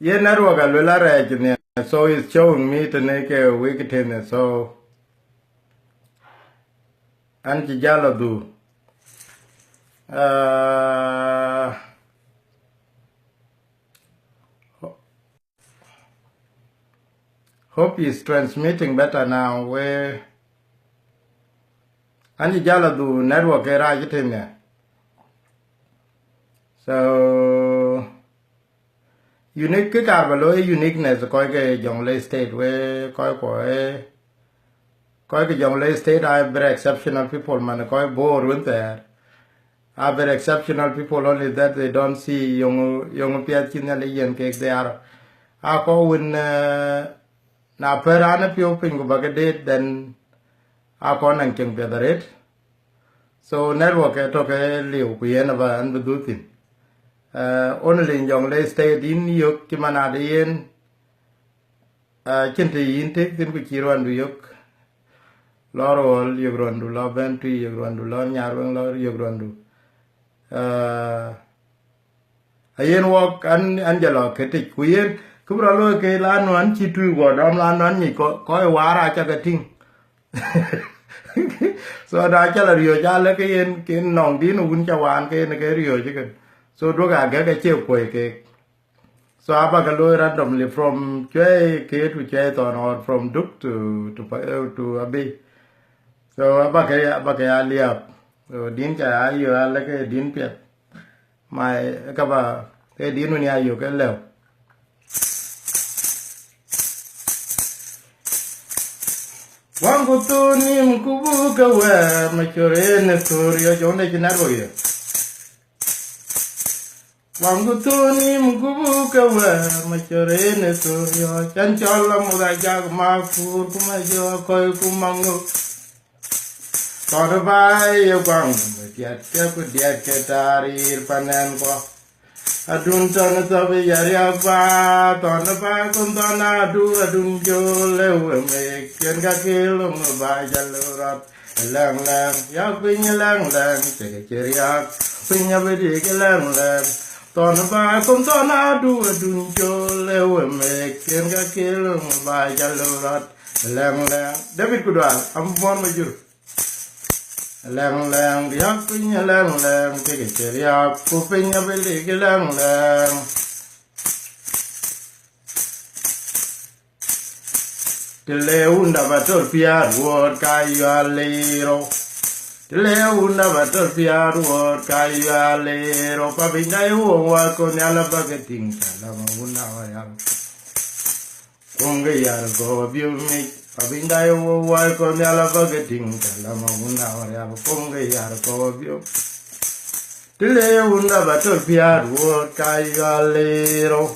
Ye network alwela raj ne. So it's showing me to make a weekend. So anchi jalo do. Hope is transmitting better now. Where anchi jalo do network raj ne. So unique cái uniqueness coi cái dòng lay state where coi cái dòng lay state I very exceptional people man coi bore with that I very exceptional people only that they don't see young pia chin le yen ke they are I ko win na perana pio pin go bagade then I ko nang cheng pia the so network to ke liu ku yen ba an du tin only in young lay state in yok kimana de yen chinti in tek tin ku chiran du yok lorol yograndu lo benti yograndu lo nyarweng lo yograndu ayen wok an jalo ketik kuyen kubra lo ke lan wan chitu go dam lan nan ni ko wara cha ka ting so da cha la rio cha le ke yen ke nong din un cha wan ke ne ke rio ji ke so do ga ga che ko ke so aba ga lo randomly from che ke to che ton or from duk to abi so abake aliap so din cha ayo ala ke din pet mai ka ba ke din ni ayo ke lew wangu tu ni mkubu ka wa machore ne suryo jonde jinaro ye wangu tu ni mkubu ka wa machore ne suryo chanchola muda jag ma fur kuma jo koy kumangu Tore bai yo kwang diat ke ku diat ke tarir panen ko adun ton to be yari ba ton ba kun ton adun jo le me ken ka ke lo ba jalurat lang lang ya pin lang lang che ke cheria pin ya be di ke lang lang ton ba kun ton adun jo le me ken ka ke lo ba jalurat lang lang David Kudwal am mon ma jur lang lang yak pinya lang lang ke cheria ku pinya beli ke lang lang tele unda bator piar wor kayalero tele unda bator piar wor kayalero pa binai wo wa ko nyala bageting kala una wa ya konge yar go biumi Abindai wo wai ko nyala bageting kala mauna ya konge yar ko bio tile unda bator piar wo kayalero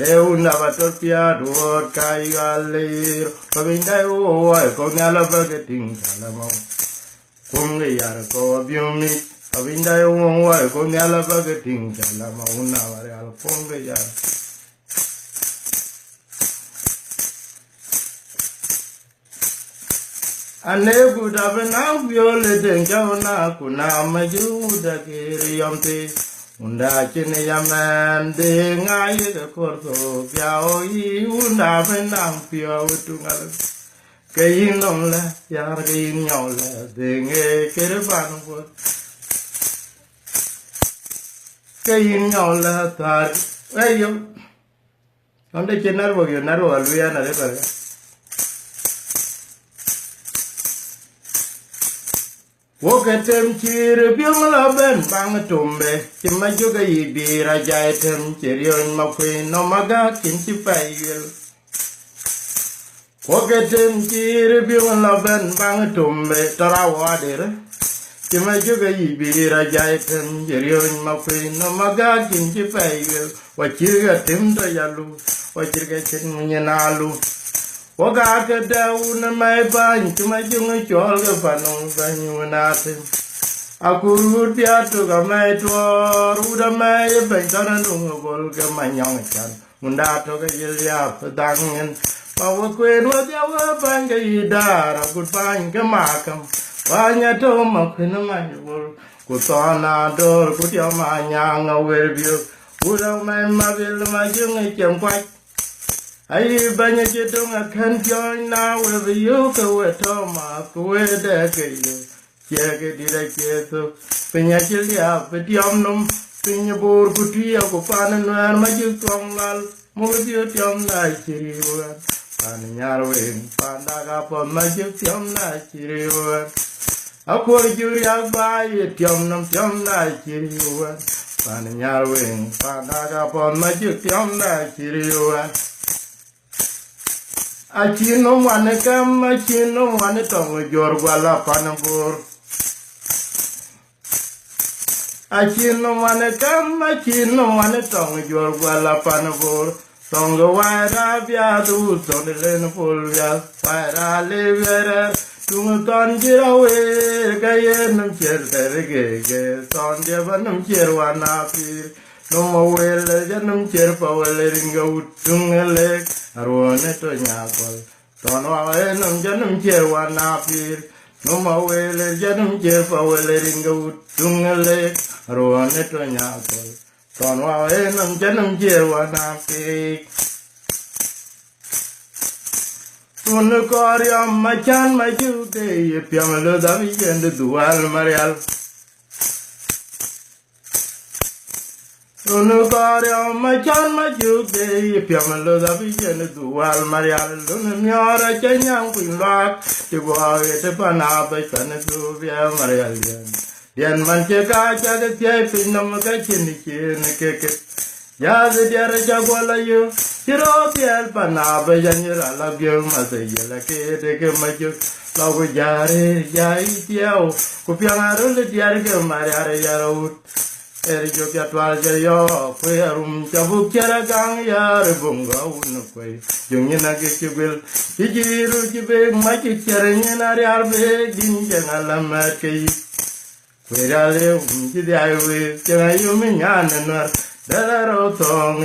le unda bator piar wo kayalero abindai wo wai ko nyala bageting kala mau konge yar ko bio mi abindai wo wai ko nyala bageting kala mauna ya konge yar ane guda bena viole denga na kuna majuda kiriyamte unda chine yaman de ngai de korto piao yi unda bena piao tungal kayin nomla yar kayin nyola denge kerban ko kayin nyola tar ayo onde chenar bo yo naro alvia na de para Woketem chiri biong la ben bang tumbe chima juga ibira jaitem chirion makwe no maga kinchi payil Woketem chiri biong la ben bang tumbe tarawadere chima juga ibira jaitem chirion makwe no maga kinchi payil wachirga timta yalu wachirga chinmunyenalu Waga ke dauna mai ban cuma junga chol ke panong banyunate aku rupiatu ka mai tuor uda mai ban kana nunga gol ke manyong chan munda to ke yilia pedangin bawa kuen wa jawa ban ke idara ku ban ke makam banya to makhina mai bol ku tona dor ku dia manyang awer bio Ura mai ma vil ma jung e chem quay. Ai banya chitung a can join now with you go at Toma, go de gayo. Cheke dida cheso, penya chilia, petiomnum, penya bor kutia, go pan and wear my jutong lal, Mudio tiom na chiriwan. Pan yarwing, pandaga for my jutom na chiriwan. A poor jury I buy it, tiom na chiriwan. Pan yarwing, pandaga for my jutom na chiriwan. Achino mwane kam, achino mwane tongo jor gwala panabur. Achino mwane kam, achino mwane tongo jor gwala panabur. Tongo waira biadu, tongo leno pulvia, waira levere. Tungo tonjira we, gaye num cher tergege, tonjeba num cher wanapir. Numa wele janum cher pa wele ringa utungele. Arone to nyakol tono awe num janum cher wanapir numa wele janum cher pa wele ringa utungele arone to nyakol tono awe num janum cher wanapir tunu koryam machan majude ye pyamalo davi yende dual marial Unu karyam machan majude piamalo da bijene dual marial lunu miara chenyang pinlak tibuawe te panaba chane du via marial dian man cheka chaga tiai pinam ka chini chini keke ya de diara chagwala yu chiro tiel panaba janira la gyo masayela ke de ke majuk lagu jare jai tiao kupiangaru le diara ke mariare yaraut Erjo kiatwal jayo, kwe arum chabuk kera gang yar bunga unukwe. Jungi nage kibel, kijiru kibek machi kera nyenari arbe din jangalam kei. Kwe rale jidi aywe, kera yumi nyanenar, dalaro tong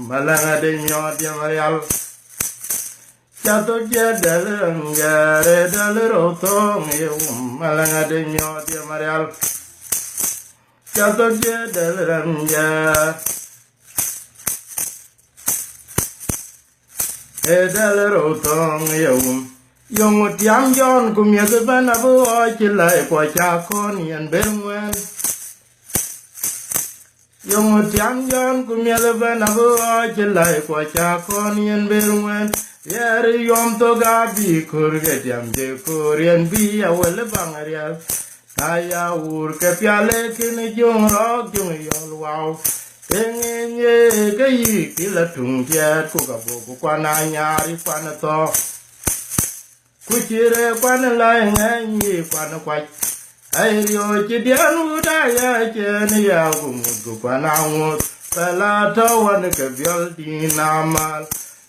malanga de nyot yamarial. Chato kya dalangare, dalaro tong malanga de nyot yamarial. Chato je dalranja dalro tong yong tiang jon kumya de bana bo chilai kwa cha kon yan berwen yong tiang jon kumya de bana bo chilai kwa cha kon yan berwen yer yom to gabi kurge tiam je korean bi awel bangaria Aya ur ke piale kini jung rok jung yol wow Engenye ke yi kila tung jet ku kabu kwa na nyari kwa na to Kuchire kwa na lai ngenyi kwa na kwach Ayo chidian udaya cheni ya kumut kwa na ngut Pela tawa ni ke biol di namal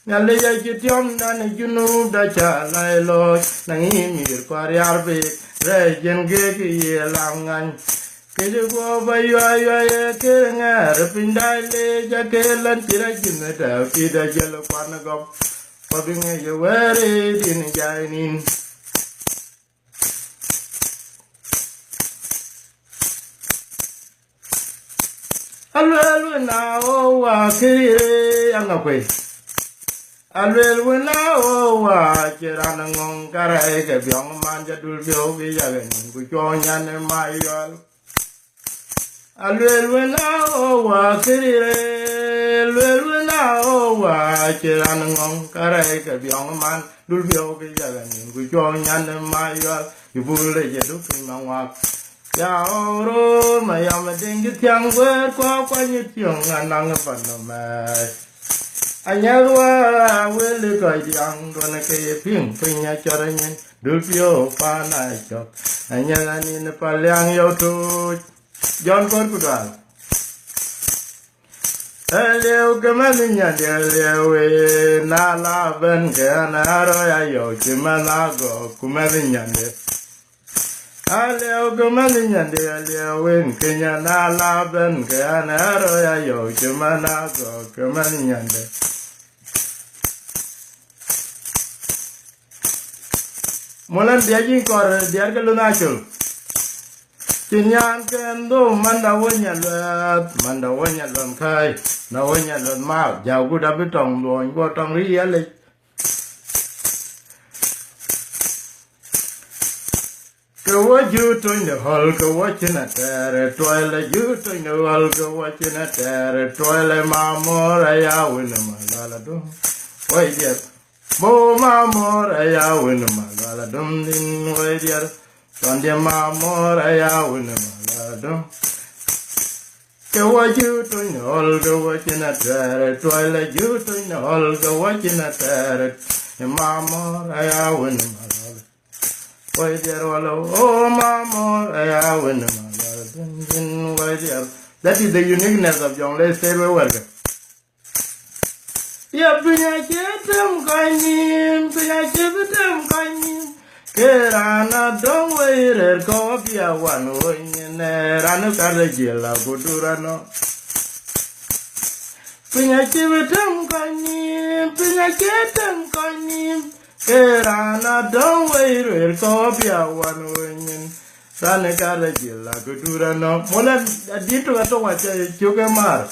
Nyale ya chitiom dani junub da chalai loy Nangimir kwa riarbik Rejen geki ye langan Keju go bayu ye kengar pindai le jakelan tira jinna da kida jalo kwana gop Pabinge ye were din jainin Alwelu na o wa kire angakwe Alwel wena o wa chirana ngong karai ke biong manja dul bio biya genin ku chonya ne mayol Alwel wena o wa kirire Alwel wena o wa chirana ngong karai ke biong man dul bio biya genin ku chonya ne mayol ibule je du kin mawak ya oro mayam ding tiang wer kwa kwa ni tiong anang pa no mai Anyalwa wele koi diang dona ke ping pinya choranyen dulpio pana chok anyalani ne palyang yo tu John kor kudal Eleu gemalinya delewe na la ben ke na ro ya yo chimana go kumalinya de Aleu gemalinya delewe kenya na la ben ke na ro ya yo chimana go kumalinya de Molan diajing kor diar ke lunachul Chinyan kendo manda wonya lon kai na wonya lon ma jaw gu da bitong loin go tong ri ale go what you to in the hall go watching at the toilet you to in the hall go watching at the toilet mamora ya win malala do wait dear bo mamora ya win malala dum din wait dear Sunday mamora ya win malado. Go what you to in all go watching at the toilet you to in all go watching at the mamora ya win malado. Why dear oh mamora ya win malado. Why dear that is the uniqueness of John. Let's say we welcome. Ya pinya chetam kanyim Kerana dong weirer kopia wan woyne ranu kare jela kudurano Pinya chetam kanyim Kerana dong weirer kopia wan woyne ranu kare jela kudurano Mola dito kato wache chuke mar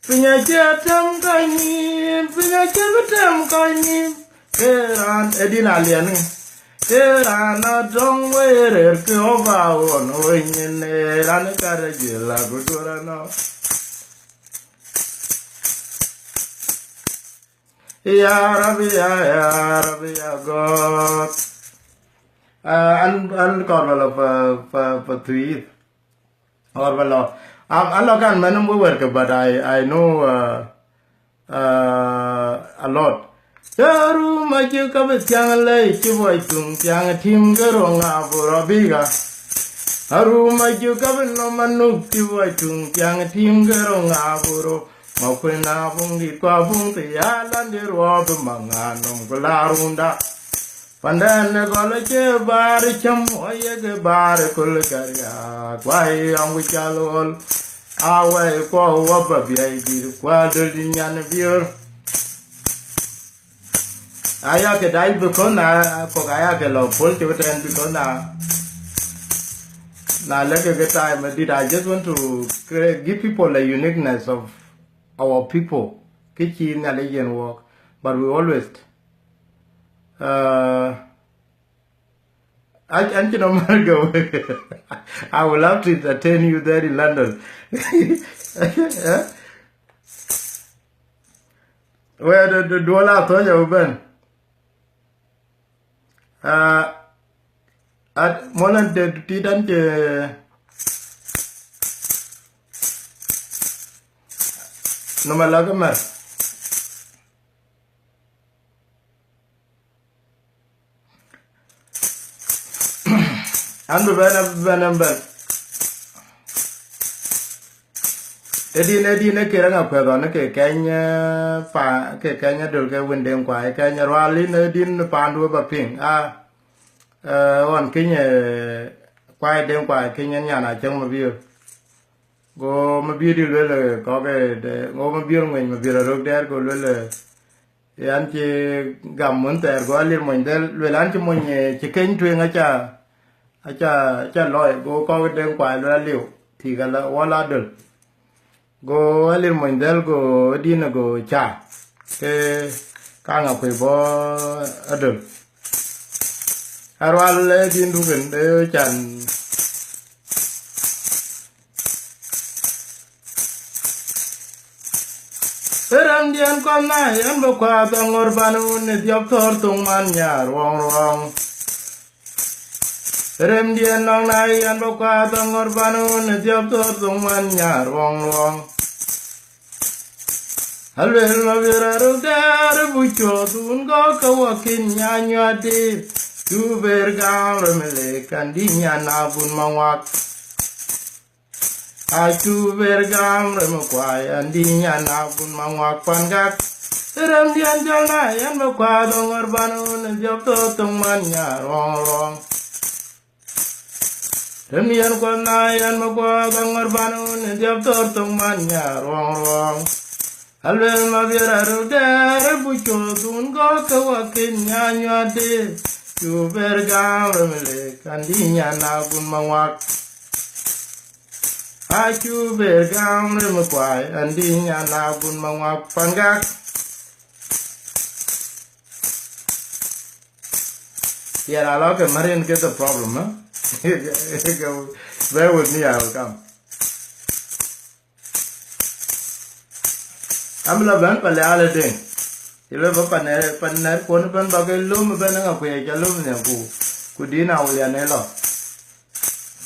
Pinya chetam kanyim Keran edina liani Keran adong werer ke oba on oinene ran karaje la gudura no Ya Rabbi ya God an korwala pa tweet or wala I'm not can manum work but I know a lot Yaru maju kabit yang lay ciboy tung yang tim geronga borobiga Haru maju kabit no manuk ciboy tung yang tim geronga boro Maukwena bung di kwa bung tiyalan di rob manganong gelarunda Pandan gola ce bar cham oye ge bar kul karya kwai ang wichalol Awai kwa wapa biay di kwa dul nyan biur Aya ke dai because na ko aya ke lo pol ke ten because na like a time I just want to give people a uniqueness of our people kichi na legend work but we always I can go I will love to entertain you there in London where the dollar to you ben at molan de tidan je no malaga mar andu ben edine keranga pego ne ke kenya pa ke kenya dul ke windem kwa kenya rali ne din pandu ba ping on kenya kwa dem kwa kenya nyana chang ma biu go ma biu di le ko ke de go ma biu ngwen ma biu ro der go le yan chi gam mun ter go lir mon del le lan chi mon chi ken tuen acha loy go ko dem kwa le liu thì ga la wala dul go alir mondel go dina go cha ke kanga kwe bo adul arwal din dugen de chan Erang dian kon na yan bo kwa tongor banu ne diop thor tung man nyar wong Rem dian nong na yan bo kwa tongor banu ne diop thor tung man nyar wong Alwel ma vera rudar bucho tun go kawakin nyanya de tu bergang remele kandinya nabun mawak tu bergang remekwai andinya nabun mawak pangak Rem dian jana yan ma kwa dongor banun job to tungmanya rong Rem dian kwa na yan ma kwa dongor banun job to tungmanya rong Alwel ma vera rudar bucho tun go kawakin nyanya de chu ber gam remle kandinya na gun mawak a chu ber gam rem kwai andinya na gun mawak pangak yeah I like Marian get the problem huh bear with me I will come I'm la ban pa la le ding ile ba paner kon ban ba ke lum ba na ko ya lum ne ku dina u ya ne lo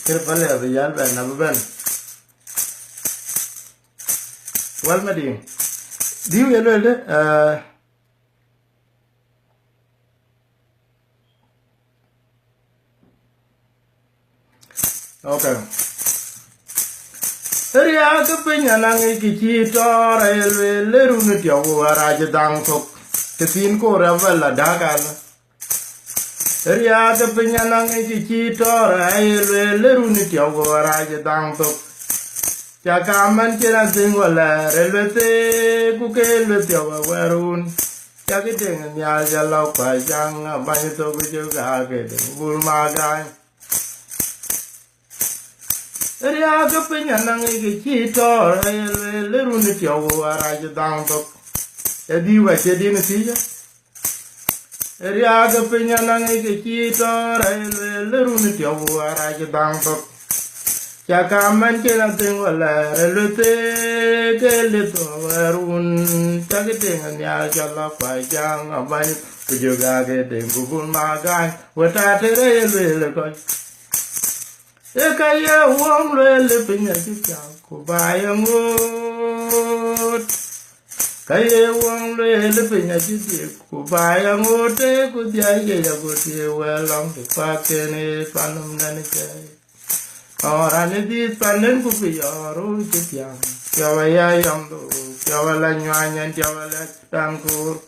kir pa le ba ya ba na ba wal ma di ye lo le okay Ria ke penyana ngi ki tora le runu tio wara je dang tok ke tin ko ra vela dagal Ria ke penyana ngi ki tora le runu tio wara je dang tok ya kaman kira singwala relete ku ke le tio warun ya ke deng nya ya lo pa jang ba ni to ku ju ga ke bul ma ga Ria ke penyana ngi ki tora le runu tio wara je dang tok e di wa che di ni ti Ria ke penyana ngi ki tora le runu tio wara je dang tok ya kaman ke na ting wala relute ke le to warun ta ke ting nya ja la pa jang ba ni ku ju ga ke deng ku bul ma ga wa ta te le ko Ekaya wong le pinya kita ku bayang ngut Kaya wong le pinya kita ku bayang ngut ku dia ya ku dia welong ku pakene panum nani kai Orang ni panen ku biaru kita Jawa ya yang tu Jawa la nyanya Jawa la tangkur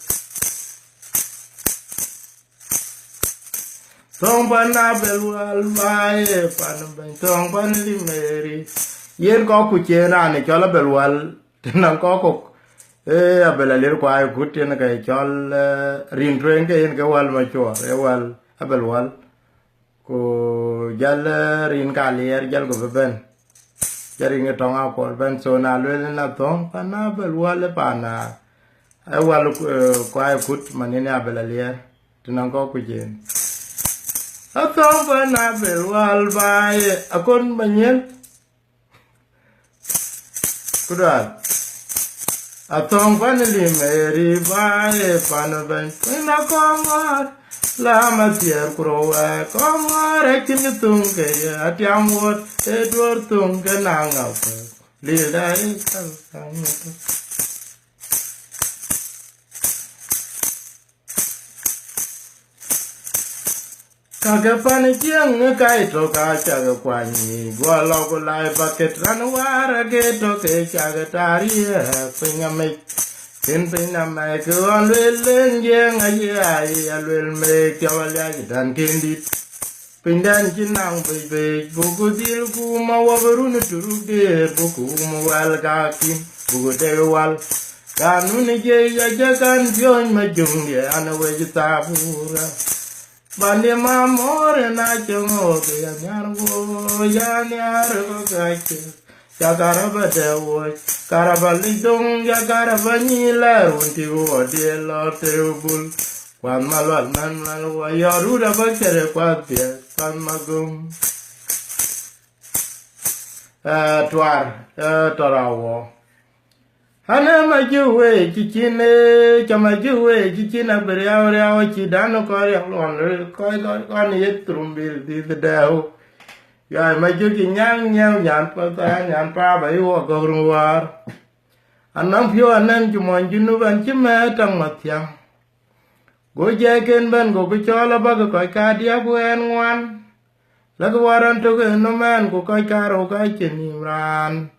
Tong pana belwal bae pana ben tong pana di meri yen ko ku chena ne chola belwal tenan ko abela ler ko ay kutten ka chol rin tren ke yen ke wal ma cho e wal abelwal ko jal rin ka ler jal ko ben jari nge tong a ko ben so na le na tong pana belwal pana e wal ko ay kut manene abela ler tenan ko ku jen Atong pana belwal bae akon banyen Kudal Atong pana limeri bae pana ben Pina komar Lama tiar kurowe Komar ekin tungke Atiamwot Edward tungke nangau Lida ikal kanyetu Kagapan chiang kai to ka chaga kwani gwa lo ko lai bucket ran wara ke to ke chaga tari pinya me tin pinya me ko lelen jeng ai alwel me kyawala dan kendi pindan chinang be buku dil ku ma wabarun turu de buku mo wal ka kim buku de wal kanun je ya jagan byon ma jung ye ana we ta pura Bande mamore na chongo ya nyargo ya nyargo kache ya karaba dewo karabali dong ya karabani la unti wo de lo terbul kwan malwal man malwa ya ruda bakere kwa pia kan magum twar torawo Hana majuwe chichine chamajuwe chichina beriaw chidano kori alon koi yetrumbil di dao ya maju nyang nyan pa bai wo gorwar anang pio anan jumon junuban chima tang matyang go jaken ban go chola ba ko ka dia buen ngwan lagwaran to no man go koi karo ka chenimran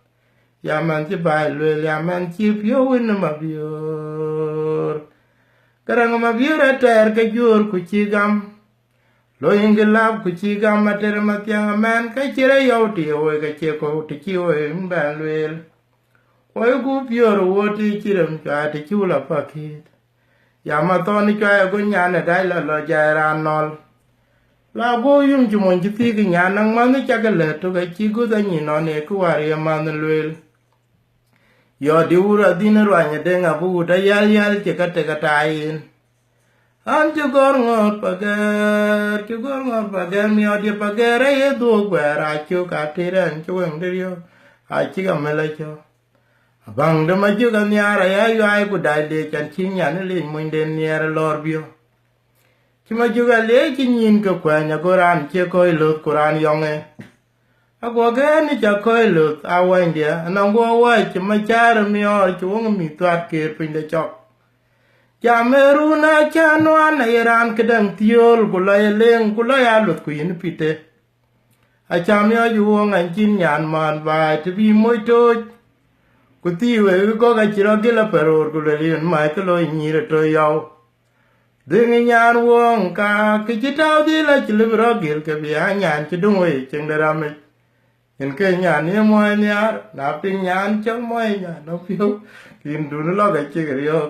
Yaman ci bay lwel yaman ci pio win ma biur karang ma biur ater ka jur ku ci gam lo ingilab ku ci gam ater ma tiang man ka chire yow ti o ka che ko ti ci o ba lwel o gu pior wo ti chirem ka ti chula pakit yama to ni ka go nyane dai la lo jairan nol la go yum ju mon ji ti nya nang man ni cha ga le to ga chi go da ni no ne ku wa ri man lwel yo di ura din ro anya de nga bu da yal che ka te ka tai an ju gor ngor pa ga mi odi pa ga re ye do gwa ra chu ka ti ren chu en de yo a chi ga me la cho bang de ma ju ga nya ra ya yu ai ku dai de chan chi nya ne le mun de nya ra lor bio chi ma ju ga le chi nyin ka kwa nya go ran che ko lo kuran yong e a go ga ni cha ko lo a wa india na go wa chi ma cha ra mi o chu ng mi twat ke pin de chok Cameruna chanwa na Iran kedang tiol kula leng kula ya lut ku yin pite a chamya yuong an chin nyan man ba to bi moi to ku ti we ko ga chiro gila peror ku le yin mai to lo ni re to yaw ding nyan wong ka ki chitaw di la chile bro gil ke bi nyan chi dung we cheng da ram yin ke nyan ni mo nya na pin nyan chong mo nya no piu kin du lo ga chi ge yo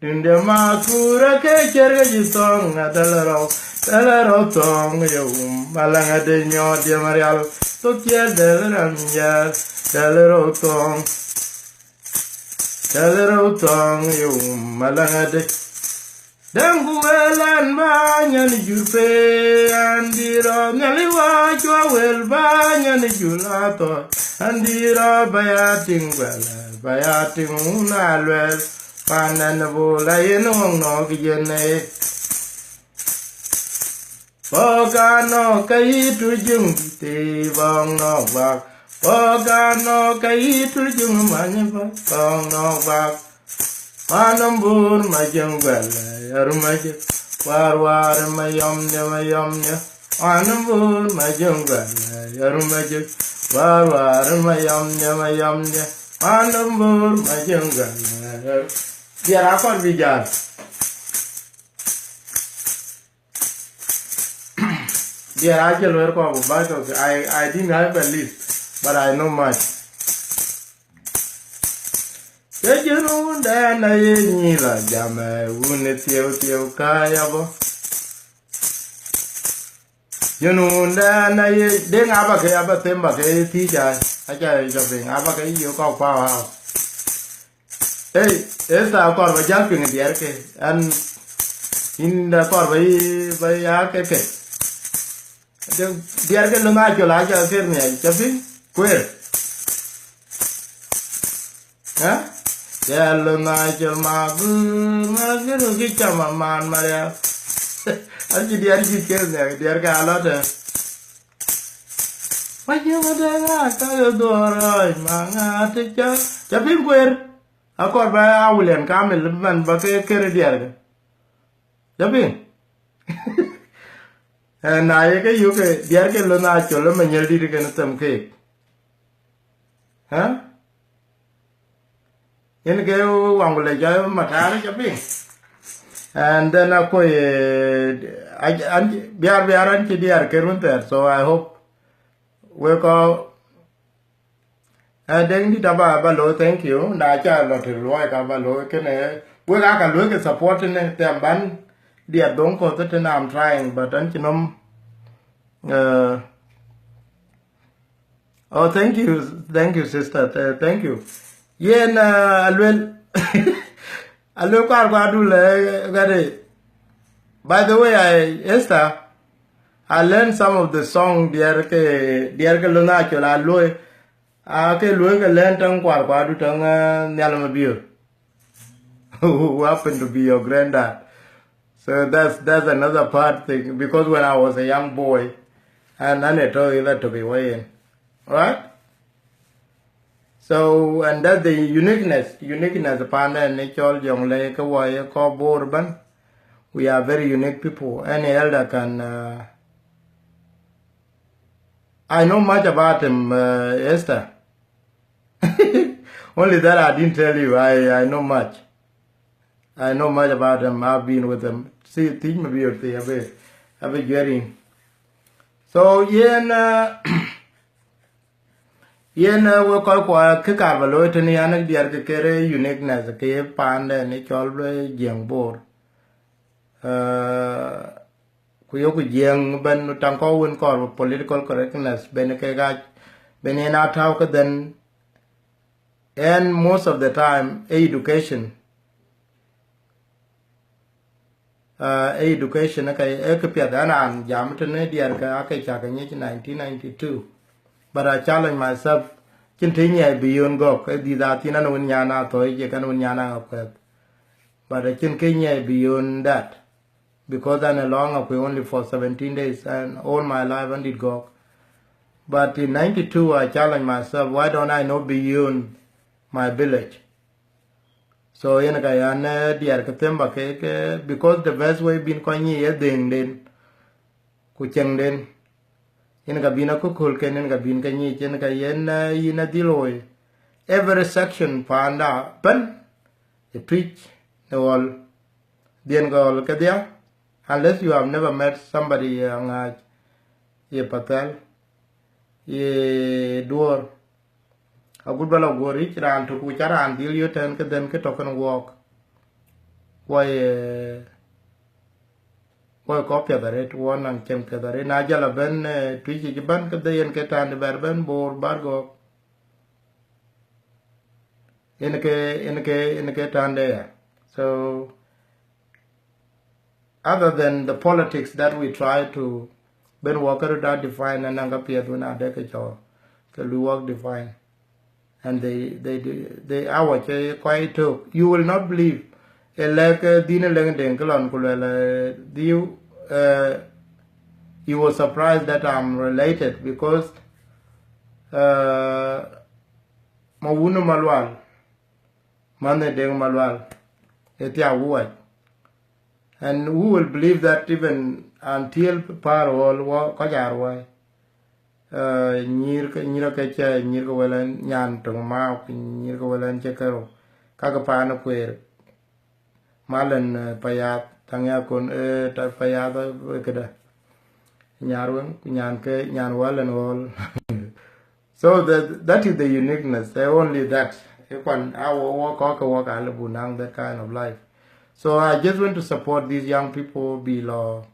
Dinde makura ke cherga jitong dalaro tong yo malanga de nyo de marial to kiel dalaro tong yo malanga de dangu elan ba nyani jurpe andiro nyali wa chwa wel ba nyani julato andiro bayating unalwel Panan bola yenong no gijene Boga no kai tu jung te bong no bak Boga no kai tu jung manye bong no bak Panam bur majung bala yarumaj war mayom ne Panam bur majung bala yarumaj war mayom ne Panam bur majung bala Biar apa bijar? Biar aja luar kau baca. I didn't have a list, but I know much. Kejunun dan ayah lah jamai unet tiaw kaya bo. Junun dan ayah deng apa tembak tiga. Aja jawabin apa yo kau paham. Hey, esta corva ya que diar que an inda corva y ya que diar que lo na yo la ya hacer ni ahí chapi cuer ¿ah? Ya lo na yo magu que chama man maria así diar que ni diar que ala de vaya madera cayo doro manga te chapi cuer Akor ba awulen kamel man ba ke kere diar Jabi na ye ke yu ke diar ke lo na cholo me nyel dir ke na tam ke ha yen ke wangule ja matare jabi and then ako biar an ti diar ke runter so I hope we ko Deng di daba balo thank you na cha lo ti lo ka balo ke ne we ka lo ke support ne te ban dia dong ko te na I'm trying but an chinom oh thank you sister thank you yen alwel alwel ka du le gade by the way Esther I learned some of the song dia ke lo na chola lo ke luo ke len tang kwa du tang nyalama bio who happened to be your granddad so that's another part thing because when I was a young boy and I told you that to be weighing right so and that's the uniqueness upon the natural young lake ko borban we are very unique people any elder can I know much about him Esther Only that I didn't tell you. I know much. I know much about him. I've been with him. See, teach me about the I've been getting. So yen we call kwa kikarbalo tani anak diar ke kere uniqueness ke pande ni cholbe jeng bor. ku yo ku jeng ben tan ko won ko political correctness ben ke ga ben na taw ka then, and most of the time education education ka e ka pia da nan jam to ne diar ka ka cha ka ni 1992, but I challenge myself chin tin ye beyond go ka di da tin na won nyana to ye kan won nyana ka, but I chin kenya beyond that, because I'm along only for 17 days and all my life I did go. But in 92 I challenged myself, why don't I know beyond my village? So yen ka yan diar ka temba ke because the best way been ko ni ye den ku cheng den yen ka bina ku kul ken yen ka bin ka ni yen ka yen yin diloi every section panda pen the twitch the wall den gol ka dia, unless you have never met somebody nga ye patel ye door a good bala go rich ran to ku charan dil yo ten ke den ke token walk why copy the rate one and kem ke dare na jala ben twiji ban ke den ke tan ber ben bor bargo in ke tan there. So other than the politics that we try to ben worker that define and anga pia do na de ke cho ke lu work define, and they our quite talk you will not believe like dine leng den kolon kulele you were surprised that I'm related because mawuno malwal mane deng malwal etia wuaj, and who will believe that even until parol wa kajarwa nyir ka che nyir ko welan nyan to ma nyir ko welan che karo kaga pa na kwer malan payat tangya kon ta payat kada nyarwen nyan ke nyan walan wol. So that is the uniqueness, only that you can walk alabunang that kind of life. So I just want to support these young people below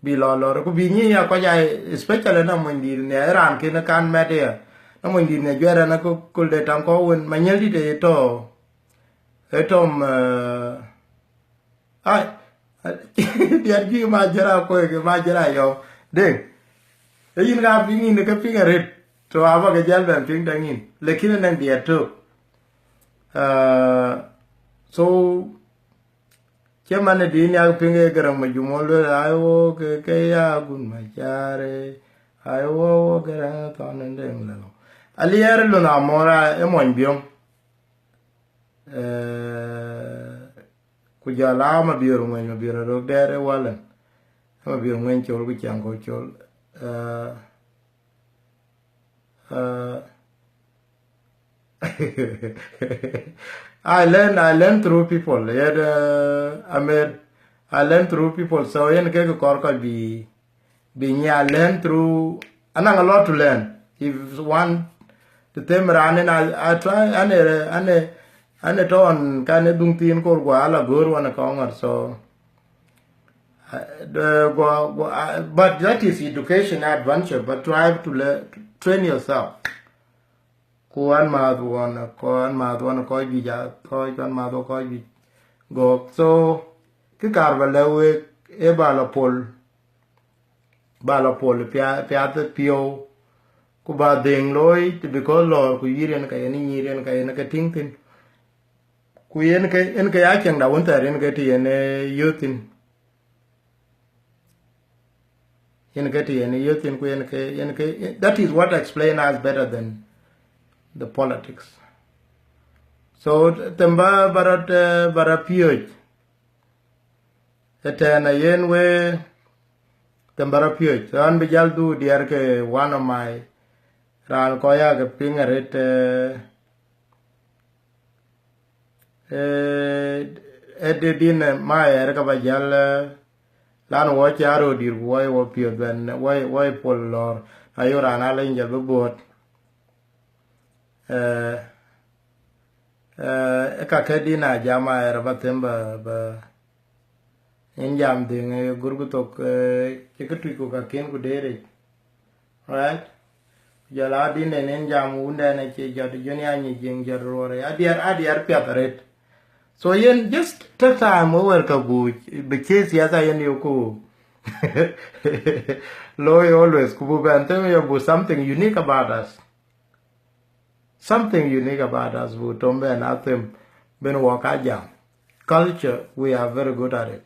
ko binyi ya ko jai, especially na mundi ne ran ke na kan media na mundi ne jera na ko kulde tan ko won manyeli de to etom ai dia gi ma jera ko ke ma jera yo de yin ga binyi ne ka pinga red to ava ke jal ben ping dangin lekine nan dia to so Chemane dini ak pinge garang majumolo ayo ke ya gun machare ayo garang tonende ngalo alier lo na mora e mon biom ku jala ma bioro ngwen ma bioro ro dere wala ma bioro ngwen chol ku chango chol I learn through people. I learn through people. So yen ke ko be I learn through. And a lot to learn. If one the time running, I try ane to on kane dung tin ko gwa ala gor wana kongar. So but that is education adventure. But try to train yourself. Kuan madwana ko bija ko kan mado ko bi go. So ki karba lewe e bala pol pia te pio ku ba deng loy to be ko lor ku yiren ka ni yiren ka ka tingtin ku yen ka en ka ya chang da won ta ren ka ti ene yutin yen ka ti ene yutin ku yen ka that is what explain us better than the politics. So temba barat pioj etena yen we tembara pioj ran be jaldu diar ke one of my ran ko ya ke pingaret edin ma er ka bajal lan wo charo dir wo pioj ben wo pol lor ayora na le njal bot ka kedina jama era batemba ba in jam ding gurgu tok chekatui ko ka ken ku dere right jala din en jam unda na che jod jonya ni jing jarore adiar piataret so yen just take time over ka bu be case ya ta yen yoku loy always ku bu ban tem yo bu something unique about us. Something unique about us, we tombe and them ben wakaja. Culture, we are very good at it.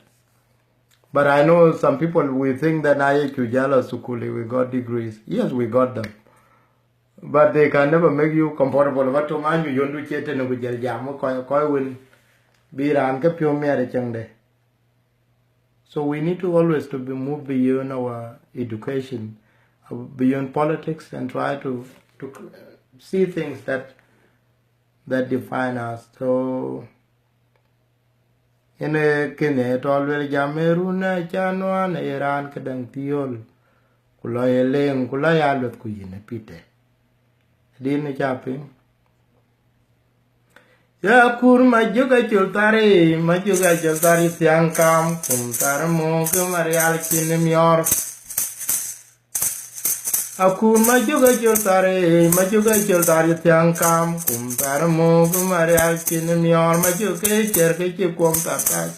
But I know some people we think that I Kujala Sukuli, we got degrees. Yes, we got them. But they can never make you comfortable. What to mind you do chete no bujel jamu koi win be ran ke pure mere changde. So we need to always to be move beyond our education, beyond politics, and try to see things that define us. So in a kene tolwel jameruna chanwa na Iran kadang tiol kula eleng kula yalut kuyine pite din chapin ya kur majuga chultari tiang kam kum tarmo ke marial kinemior Aku majuga chultari tiang kam kum tarmo kumare alkin mior majuga cherke chip kum tatak.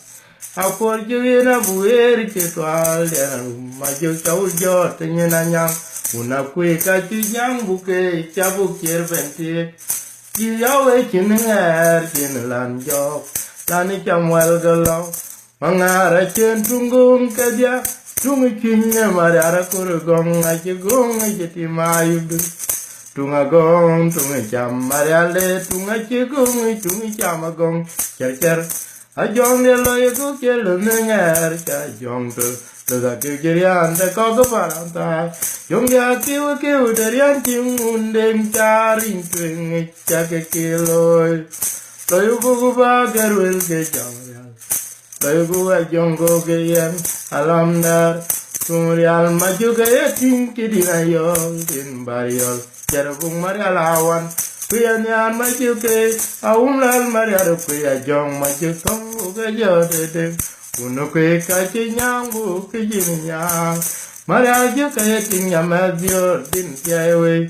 Aku juina buer chitwal deran majuk chau jot nyenanyang una kui kachi jang buke chabuk cherbenti. Jiyawe chinnger chinlan jok lani chamwel galau mangara chen tunggung kadia. Tunga kinya mariara kurugong aja gong aja timayudu. Tunga gong tunga cham mariale tunga cegong tunga chama gong cer ajong de loye ku kelu nengar ka jong tu loga kirian de kogo paranta jong ya kiu derian undeng caring twing cake kiloy loyo bugu ba garwel ke jong Lagu jongo gayan alamdar Sumrial maju gaya tingki dinayol din bariol Jarabung marial awan Kuyanyan maju ke Aumlal marial kuya jong maju tong Ugayo dedeng Uno kwe kachi nyambu kijininyang Marial jo kaya tingnya madyo din tiawe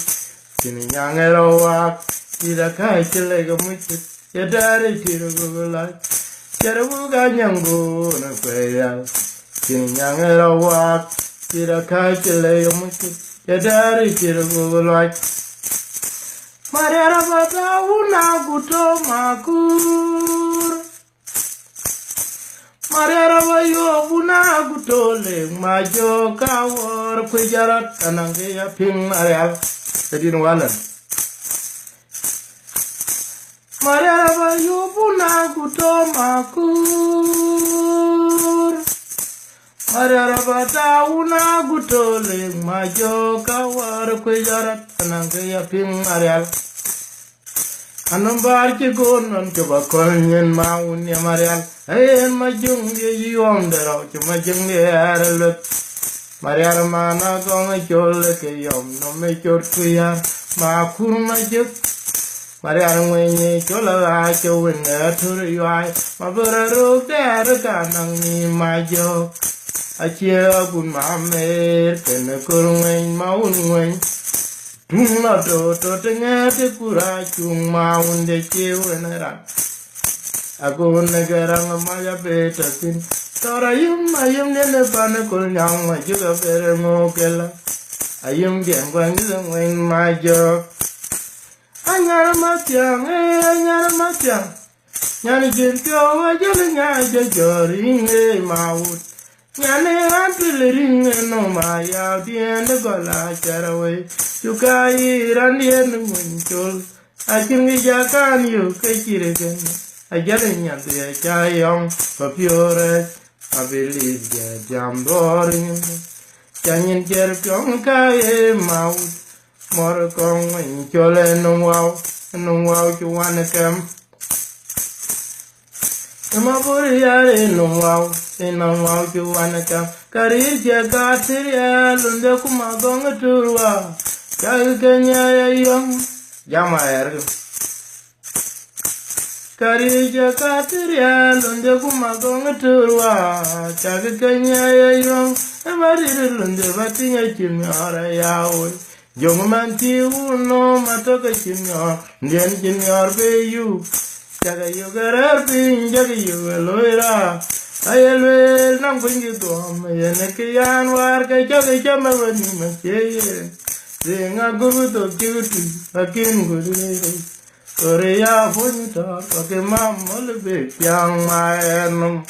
Kininyang elowak Tira kaya chilega muchit Yadari tiro gugulak Jarabuga nyambu na kwaya Kinyang elawak Tira kachile yomuki Yadari tira gugulwak Mariara bata una guto makur Mariara bayo una guto le majo kawar Kujarat anangge ya ping marial Jadi nuwalan Mariara bayo buna guto makur Mariara bata una guto le majo kawar kujarat anangke ya ping marial Anambar chigon non coba konyen maun ya marial Ayen majung ye yom dero cuma jung ye aralut Mariara mana gong chole ke yom no me chor kuya makur majuk Mariana ngwenye chola acho wenda turi yuai Mabura ruk dara kanang ni majo Achia bun mamer kena kurungwen maun ngwen Tung la to tenga te kura chung maun de chewenera Aku negarang maya betasin Tora ayum nene pana kul nyang majuga bere ngokela Ayum diangkwang ngwen majo Anyara matiang, nyani jimpyo wajal nyaja joring maut, nyani antiling no maya diende gola charawe, chukai randien muncul, akin gijakan yu kechiregen, ajale nyantu ya chayong, papiore, abilis ya jamboring, chanyin jerpyong kaye maut, Mor kong in chole nung wow chu wana kem. Maburi yare nung wow chu wana kem. Karir jaga tiria lunde kuma gong turwa. Kaya kenya ya yong. Jama ergo. Karija katiria lunde kumagonga turwa chaga kanya yong amari lunde batinga chimyara yawe jong manti uno matoka chimyar ndien chimyar be yu chaga yugara pin jaga yuloira ayelwe nang kungi dom yene kiyan war ka chaga chama wani macheye ringa gubuto kigutu akin gudure Korea punta pakai mamul be yang maenum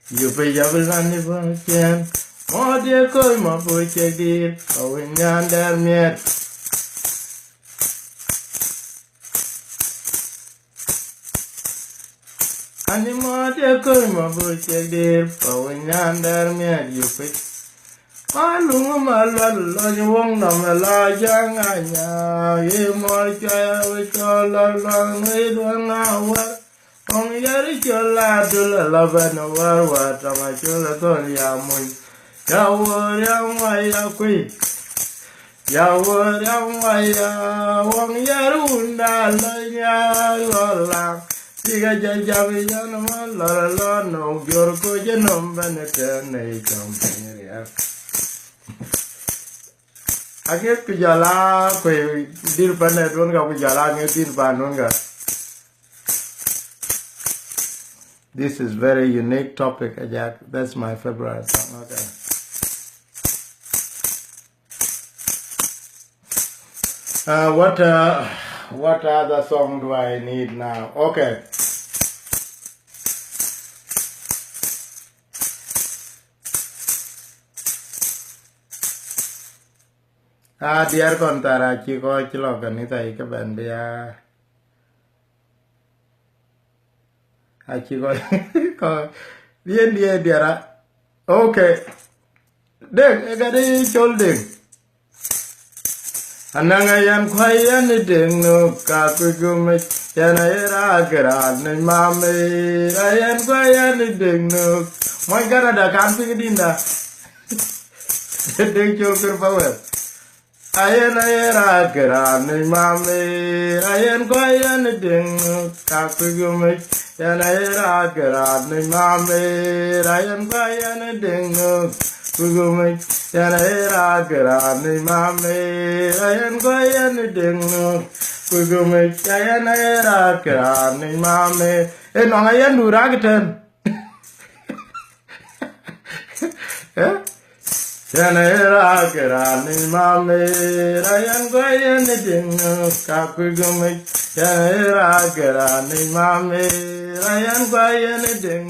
yupe jabelan ni bagian mau dia koi mau bocek dir kawinnya dermiet ani mau dia koi mau bocek dir kawinnya dermiet yupe Malu malu lo wong nam la janganya ye mo cha we cha la la ngai do na wa ong yari cha la do la ba no wa ta ma cha la to ya mo ya wo ya kui ya wo ya wong yaru nda la ya la Tiga jaja ya no la no gyor ko je no ba ne te nei chom ya Akhir kejala kue dir panen tuan kau kejala ni dir panen ka. This is very unique topic, Ajak. That's my favorite song. Okay. What other song do I need now? Okay. Diar kontara chiko chilokan ni tai ke bandia. Chiko ko dia diara. Okay. Dek egadi chol dek. Ananga yan khwayan deng no ka kugume yana era geran ni mame ayan khwayan deng no. Moi gara da kan pingdinda. Dek chol ker power. Ayen era gerane mame ayen koyen ding kakugume yan era gerane mame ayen koyen ding kugume yan era gerane mame ayen koyen ding kugume yan era gerane mame no ayen duragten Yana era gerani mame rayan goyen ding kakugume yana era gerani mame rayan goyen ding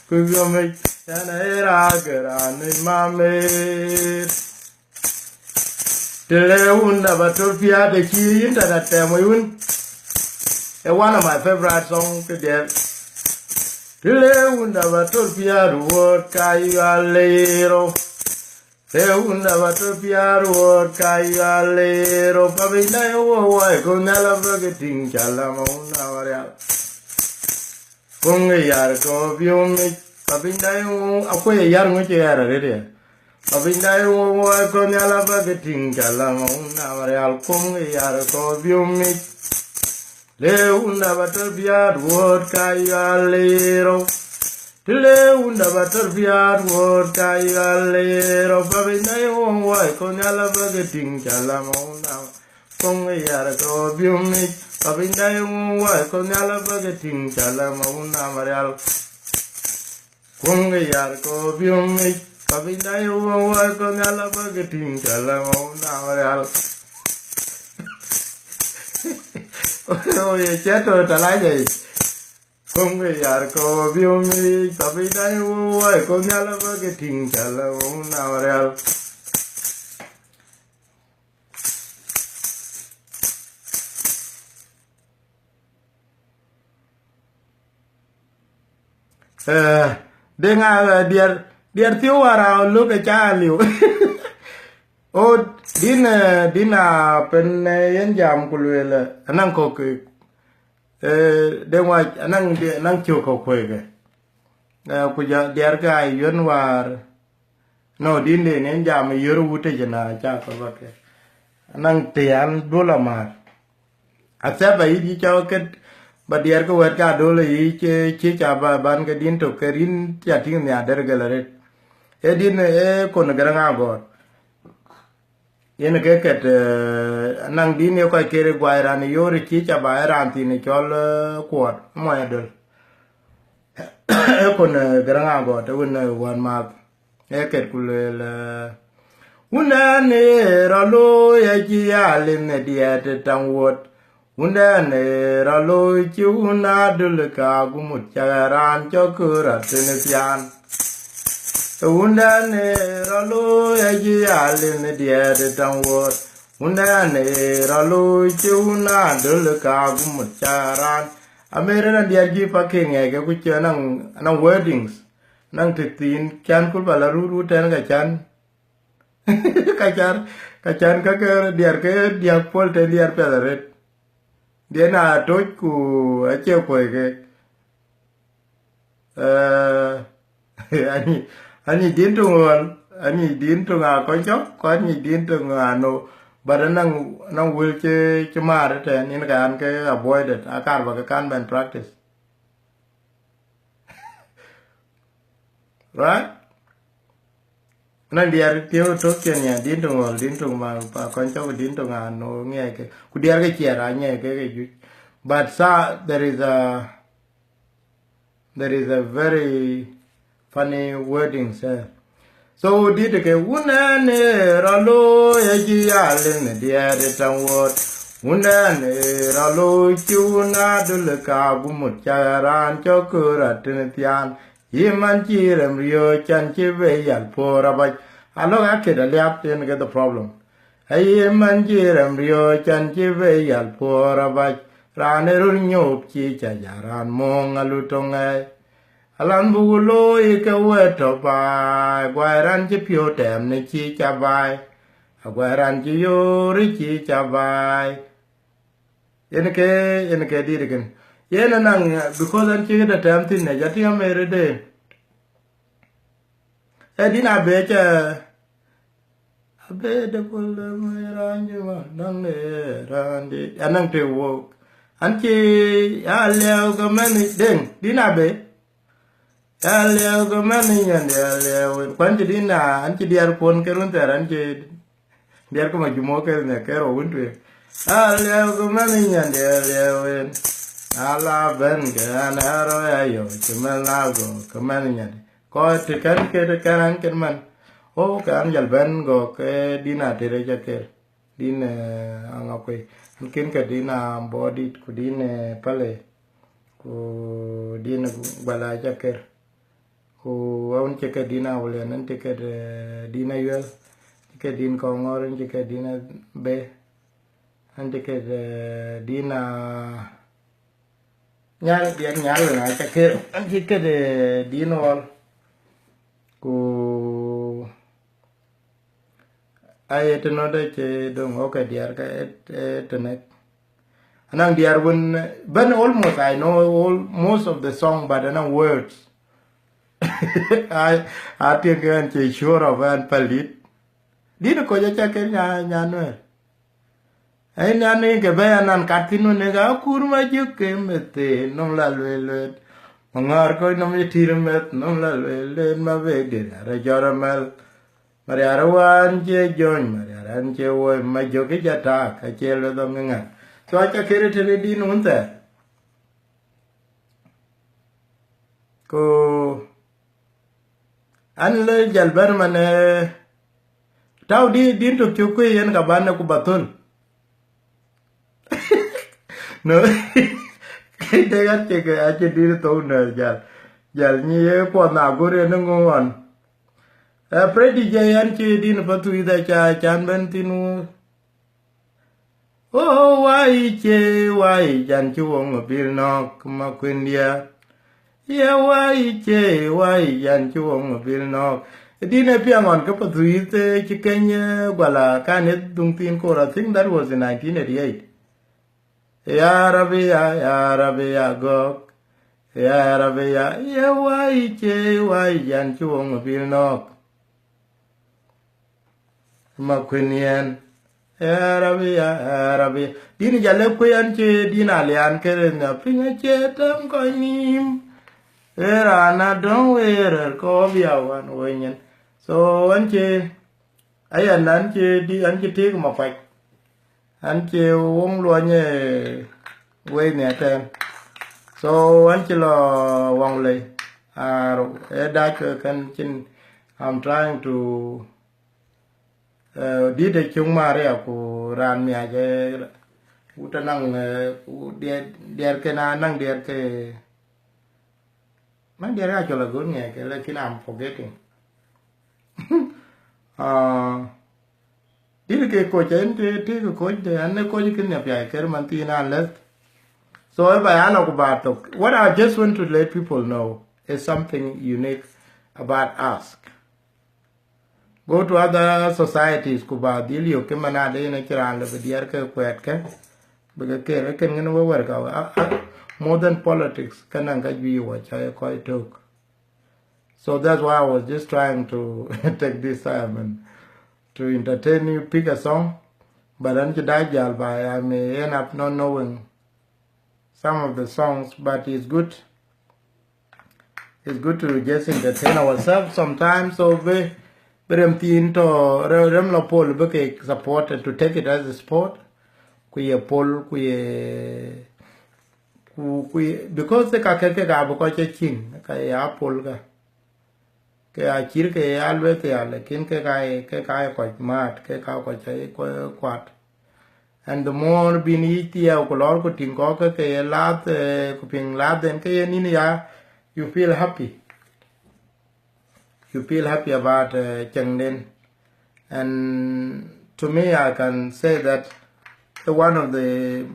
kugume yana era gerani mame teleunda batopia de ki internet temoyun one of my favorite songs today teleunda batopia ruot kayalero Una batopia ruot kayalero pabina yo con la bageting chalama una varia con yar ko biumi pabina yo akwe yar ngoche yar rede pabina yo con la bageting chalama una varia con yar ko biumi le una batopia ruot kayalero Tile unda batopia ruot kayalero pabina yo con la bageting chalama una con yar ko biumi pabina yo con la bageting chalama una varia con yar ko biumi pabina yo con la bageting chalama una varia Oye, chato talay con yar ko biumi pabina yo con la bageting chalama una varia denga diar tiwara lu ke chaliu o dina pen yen jam kulwela anang ko ke denwa anang chu ko kwege ku ja diar ga yon war no din de nen jam yoru wute jana cha ko ke anang tian dola mar ataba yi cha ke but diar ko wet ka dole yi che cha ba ban ke din to kerin ya ting ya der galare e din e kon garanga go yen ke ket nang din yo ka kere gwa ran yo ri chi cha ba ran ti ni chol kwot mo ya dol e kon garanga go to won wan ma e ket kul una ne ralo ya ji ya le ne dia te tang wot una ne ralo chi una dul ka gu mut cha ran cho kura te ne pian una ne ralo ya ji ya le ne dia te tang wot una ne ralo chi una dul ka gu mut cha ran amere na dia ji pa ke nge ke ku cha nang weddings nang te tin chan kul bala ru ten ga chan kacan kake diar ke diak pol te diar pelaret dia na toj ku ache poe ke ani din tu ngol ani din tu nga ko chok ko ani din tu nga no baranang wil che chmar te nin kan ke avoided akar ba kan ban practice right nang diar tio to kenya din to ma pa kon cho din to nga no nge ke ku diar ke chiara nge ke ju but there is a very funny wording sir so did ke una ne ralo ya ji ya le ne diar tan wot una ne ralo chuna dul ka bu mut cha ran cho ku ra tin tian Yeman chiram rio chan chive yal pora bach. Alo ake da liap ten get the problem. Yeman chiram rio chan chive yal pora bach. Ranerul nyop chi cha jaran mong alutongai. Alan bugulo ike weto bai. Guairan chi pio tem ne chi cha bai. Guairan chi yori chi cha bai. Yenke dirikin. Yena nang because an chi da tam tin ne jati amere de edina becha abe de pol ranju ma nang ne randi anang te wo an chi ya leo ga man den dina be ya leo ga man yan ya leo kwan chi dina an chi diar pon kerun ter an chi diar ko ma jumo ker ne kero wuntu ya leo ga man yan ya leo ala ben gan aro ya yo chimela go kaman nya ko te kan man o kan jal ben go ke dina tere ja ke din anga ko kin ke dina body ku din pale ku din bala ja ke ku aun ke dina wala nan te ke dina yel ke din ko ngor ke dina be an te ke dina nyal dia nyal na cha ke an chi ke de dinol ku ai to no de che dong o ke diar ka to ne anang diar when ben almost I know all most of the song but anang words I think an che sure of an palit din ko cha ke nya no ai na ne ke ba nan katinu ne ga kurma ju ke mete nom la le mangar ko nom ye tirmet nom la le ma ve de ra joramal mari arawan je jon mari aran je wo ma jo ke jata ka che lo do nga so cha kere te di nun ta ko an le jalbar mane taw di din to ku yen ga ban ku batul no te ga che ke a che dir to na jal ni e po na gore no ngon Freddy Jayan che din patu ida cha chan ben tinu oh wai jan chuong bil no ma kwen dia ya wai jan chuong bil no din e piangon ka patu ite che kenya gwala kanet dung tin ko I think that was in 1988 ya rabbi ya gok ya rabbi ya wai jan chuong bil no ma kwenien Arabi. Dini jale kuyan che dina lian kere na pinga che tam ko nim. Era na don werer ko biawan wenyen. So anche ayan anche di anche te ma fai. Anche wong lo nye we ne ten. So anche lo wong le. That can chin I'm trying to did a chung maria ku ran mi aje utanang der ke na nang der ke man der a chola gun nge ke lekin I'm forgetting did ke ko chen te ko de an ko ji kin ne pya ke man ti na left so if I know about what I just want to let people know is something unique about us. Go to other societies kuba dilio ke manade na kiran le diar ke kwet ke because ke ken ngin we work more than politics kanang ka bi wa cha ko talk. So that's why I was just trying to take this time and to entertain you, pick a song, but then I may end up not knowing some of the songs, but it's good. It's good to just entertain ourselves sometimes. So we rem la pol be support to take it as a sport. Kuye pol kuye because the kakeke ga bo ko chin ka ya pol ga ke a chir ke alwe te ale kin ke ko mat ke ka ko che ko kwat. And the more biniti ya ko lor ko tin ko ke lat ko ping lat den ke ni ya you feel happy. You feel happy about Chengden. And to me, I can say that one of the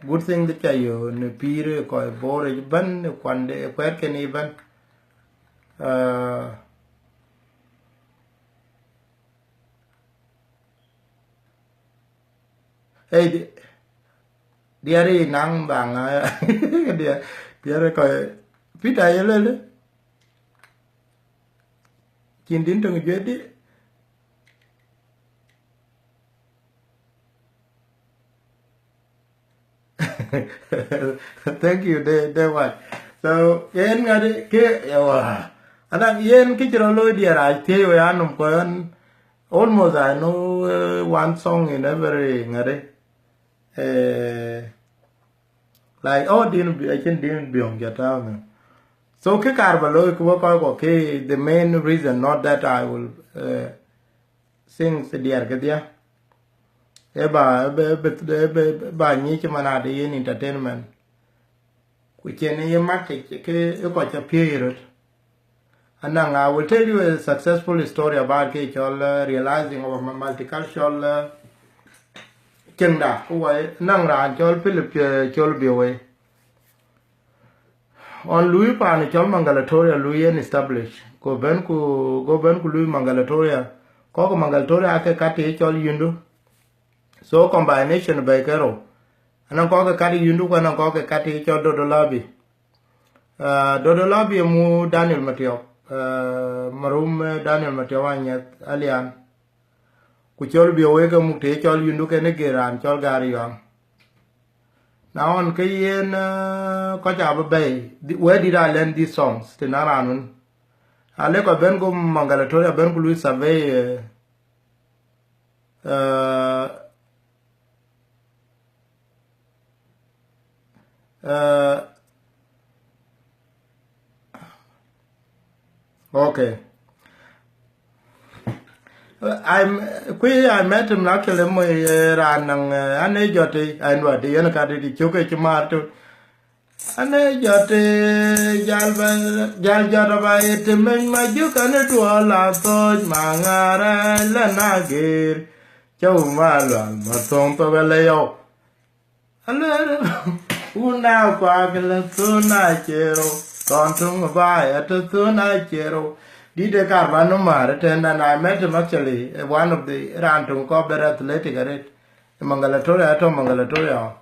good things that you ne pire ko bore ban kwande kwet ken even hey diari nang bang dia ko pita yelele kindin tong jadi thank you they what so yen ngade ke yawa anak yen ke jero lo dia ra te yo anum ko almost I know one song in every ngade like I can din biong jata so ke karbalo ko ke the main reason not that I will sing the dia ke dia ba ni che mana de in entertainment ku chen ye market ke ko cha period anang I will tell you a successful story about ke chol realizing of multicultural kenda why nang ran chol Philip chol biwe on Louis pan chol Mangalatoria Louis established go ben ku Louis Mangalatoria ko Mangalatoria ke kati chol yundu so combination by kero anan ko ke kati yundu ko anan ko ke kati chol dodo labi mu Daniel Mateo marum Daniel Mateo anya alian ku chol biwe ke mu te chol yundu ke ne geran chol gari yang now on Kayen Kocha Bay, where did I learn these songs? Tinaran. I like a Bengo Mangalatoria Bengo Louis Survey. Okay. I met him actually ranang ane jote anwa de yana ka de choke chmarto ane jote jal ba et men ma juka ne to la to mangara la nagir chau malwa matong to bele yo ale una kwa gele to na chero tontung ba et to na chero did a carbon and I met him actually one of the Rantum Cobber Athletic at it, Mangalatoria to Mangalatoria.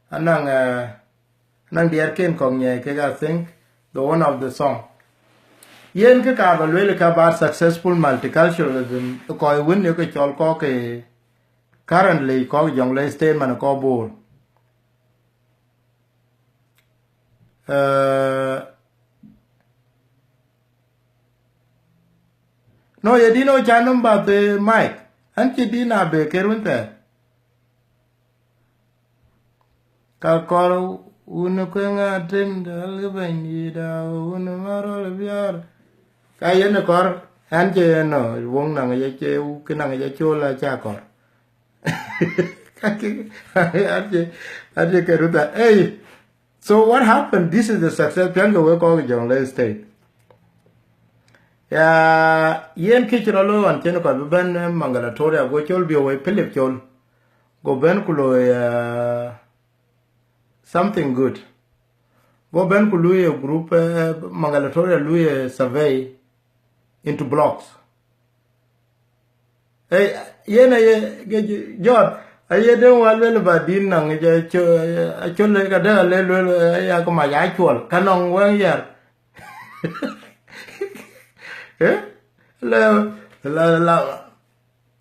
And Nang the Arkin Kongye, I think, the one of the song. Yen Kaka really about successful multiculturalism, the Koi win you could all cocky currently ko jongle state man ko bor no ye dino chanum ba the mic anchi dina be kerunte ka kor un ko ngatin dal ben yida un maro le biar ka yen kor anche no wong nang ye che u kinang ye chola cha kor anche keruta hey. So what happened? This is the success. Pianga we call it Jonglei State. Yeah, yen kichirolo and cheno ko ben mangalatoria go chol bi we Philip chol go ben kulo something good. Go ben kulo a group mangalatoria lui survey into blocks. Hey, yen ye John. Aye don't want to be din nang je chole ka da le ya ko ma ya chol kanong wen ya eh la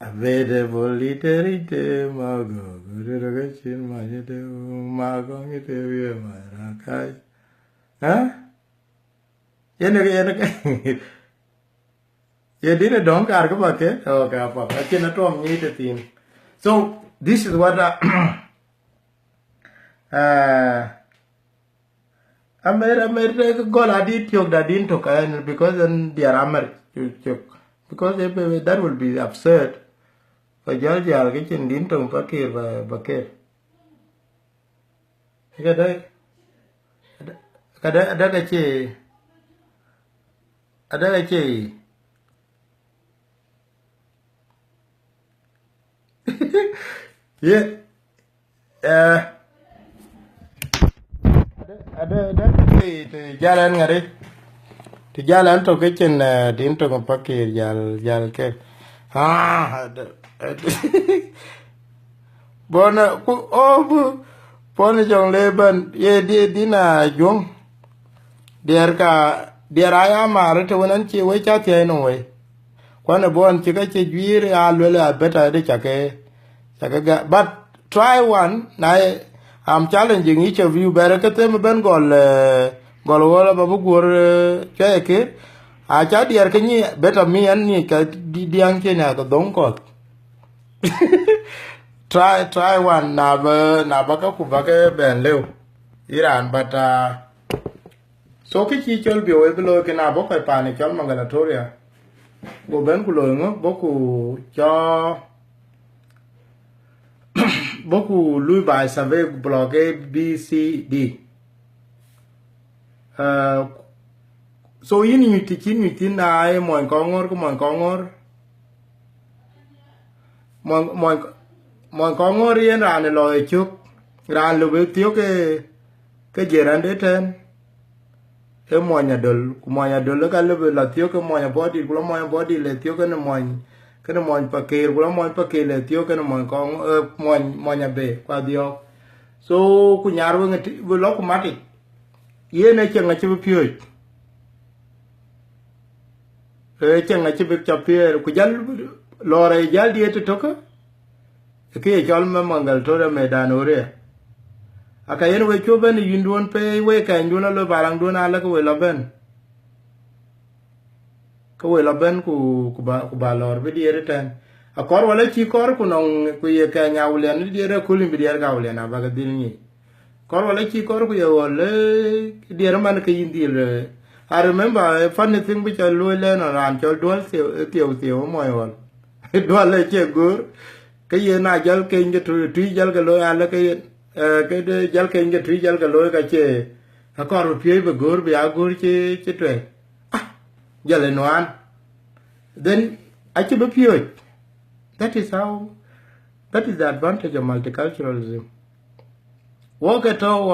avede voliterite mago guru ga chin ma je de mago ngi te wi ma ra kai ha yen ye din don kar ka ba ke o ka pa chin na tom ni te tin so this is what Amer goal I did yok that didn't talk because then they are because that will be absurd for Georgia I'll get in dinto bakir adache yeah ada jalan ngari ti jalan to kitchen din to pakir jal ke bona ku pon jong leban ye dina jong der aya mare to wonan chi we cha te no we kwana bon chi ka chi jwire a lele a beta de chake but try one na I'm challenging each of you better them ben gol wala babu gor cheke a cha diar kenyi better me and ni ka diang ke na ko don ko try one na ba ka ku ba ke ben lew Iran but so ki chi chol bi we lo ke na bo ka pa ni chol mangalatoria go ben ku lo ngo boku cho beaucoup lui by savait bloquer B C D so yini nyuti na ai mon kongor mon kongor yen ran lo chuk ran lo betio ke jerande ten e monya dol ka le la tio ke monya body le tio ke no mon pakir mon pakir le tio ke no mon kong monya be kwa dio so ku nyar wo ngati wo lo ku mati yene chenga chibu pio chenga chibu chapie ku jal lore jal diete toka ke jal ma mangal tore medan ore aka yen we choben yindwon pe we ka nduna lo barang duna la ko we loben ku ba lor bi diere ten akor wala chi kor ku non ku ye ka nyawle ni diere kulim bi diere gawle na ba ga dilni kor wala chi kor ku ye wala diere man ka yindil I remember a funny thing which I lo le na ran chol dual tio mo yol dual le che gur ke ye na jal ke nge tu jal ga lo ala ke de jal ke nge tu jal ga lo ka che akor pie be gur bi agur che twe jale noan then achi be pio that is the advantage of multiculturalism walk it all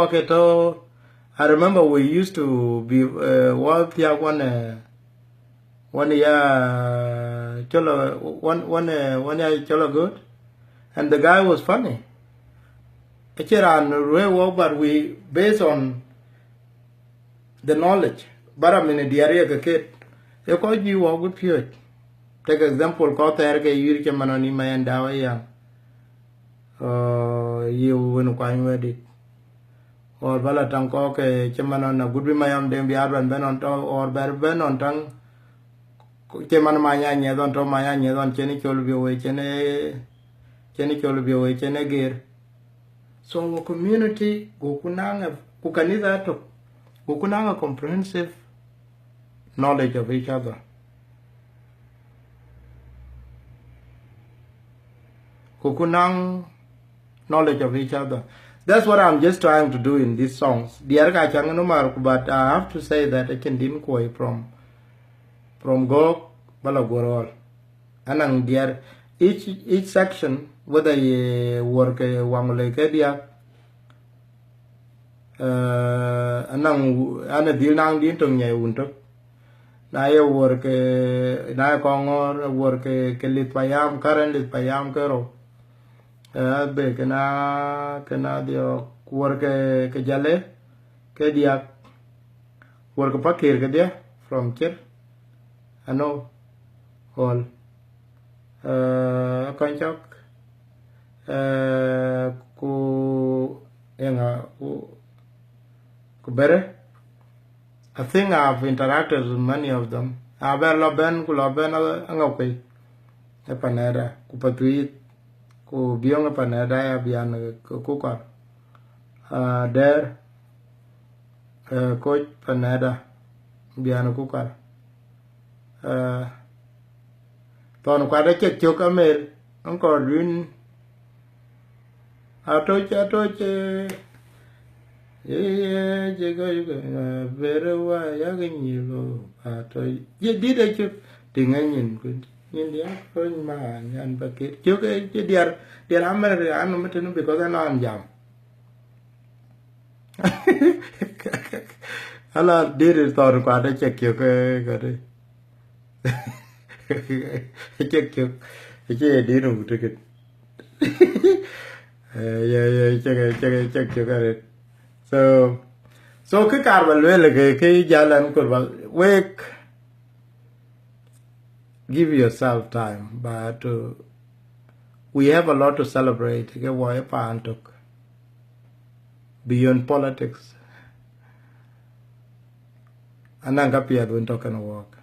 I remember we used to be one year cholo good and the guy was funny but we based on the knowledge but I'm in a diarrhea the kid you call you walk with pure take example ko ter ke yir ke manoni mayan dawa ya you win quite ready. Or bala tanko ke chaman on a good be mayam dem be advan ben on to or better ben on tang chaman maya nyadon to maya nyadon cheni chol be we cheni chol be we chene gear. So community go kunanga kukanida to go kunanga comprehensive knowledge of each other. Kukunang knowledge of each other. That's what I'm just trying to do in these songs. But I have to say that I can didn't quite from go balagorol. And dear each section, whether you work wangole kedia anang deal nang din tong nyai untok. Na ye work na kongor work kelit payam karen lit payam kero. Be kena dia work ke jale ke dia work pakir ke dia from kir ano all kanchak ku enga ku bere. I think I've interacted with many of them. Aber loben ku loben angokai e panera ku patuit ku biong panera ya bian ku kar der coach panera bian ku kar ton kwa da chek chok amer anko rin atoche je go very wa ya gni ato ye dide chuk tinganin ku in dia kon ma yan paket chuk je dia amer an meten because an on jam ala dire ton kwa da chek chok ga de chek chok che di no ticket check chok. So cái car vào lưỡi cái gia lan của vào wake, give yourself time, but we have a lot to celebrate. Cái why pantok beyond politics. Anang kapiat when talking work.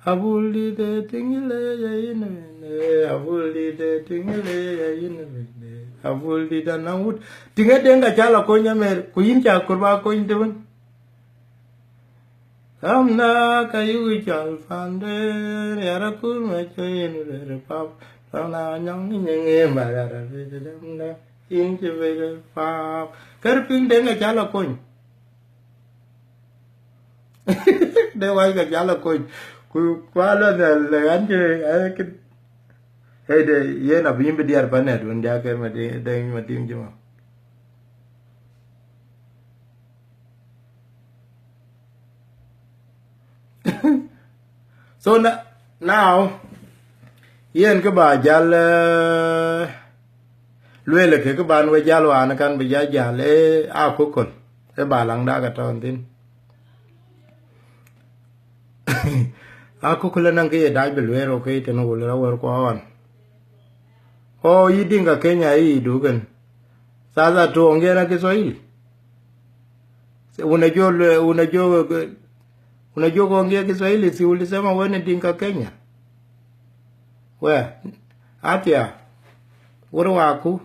Abuli de tingile ya ine, abuli de tingile ya ine. Avuldi da nawut tinga denga chala konya mer kuyincha kurba koin devon amna kayu chal fande yara kur me choyin re pap rana nyang nge marara vedamna inche vega pap karping denga chala koin de wai ga chala koin ku kwala le anje hey de ye na bimbe diar panet un dia ke ma tim jema so now yen ke ba jal lwele ke ban we jal wan kan be jal a kokol e ba lang da ga ton tin a kokol nan ke da be lwero ke te no le wer ko on. Oh, hii Dinka Kenya hii dugan. Sasa tuongee na Kiswahili. Unajua kuongea Kiswahili, si ulisema wewe ni Dinka Kenya? We, atia. Woro waku.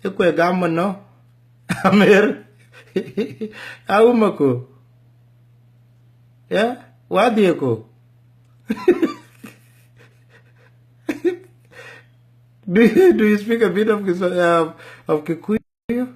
Ikwe gama no. Amer. Au mako. Yeah? Wadi yako. Do you speak a bit of Kikuyu?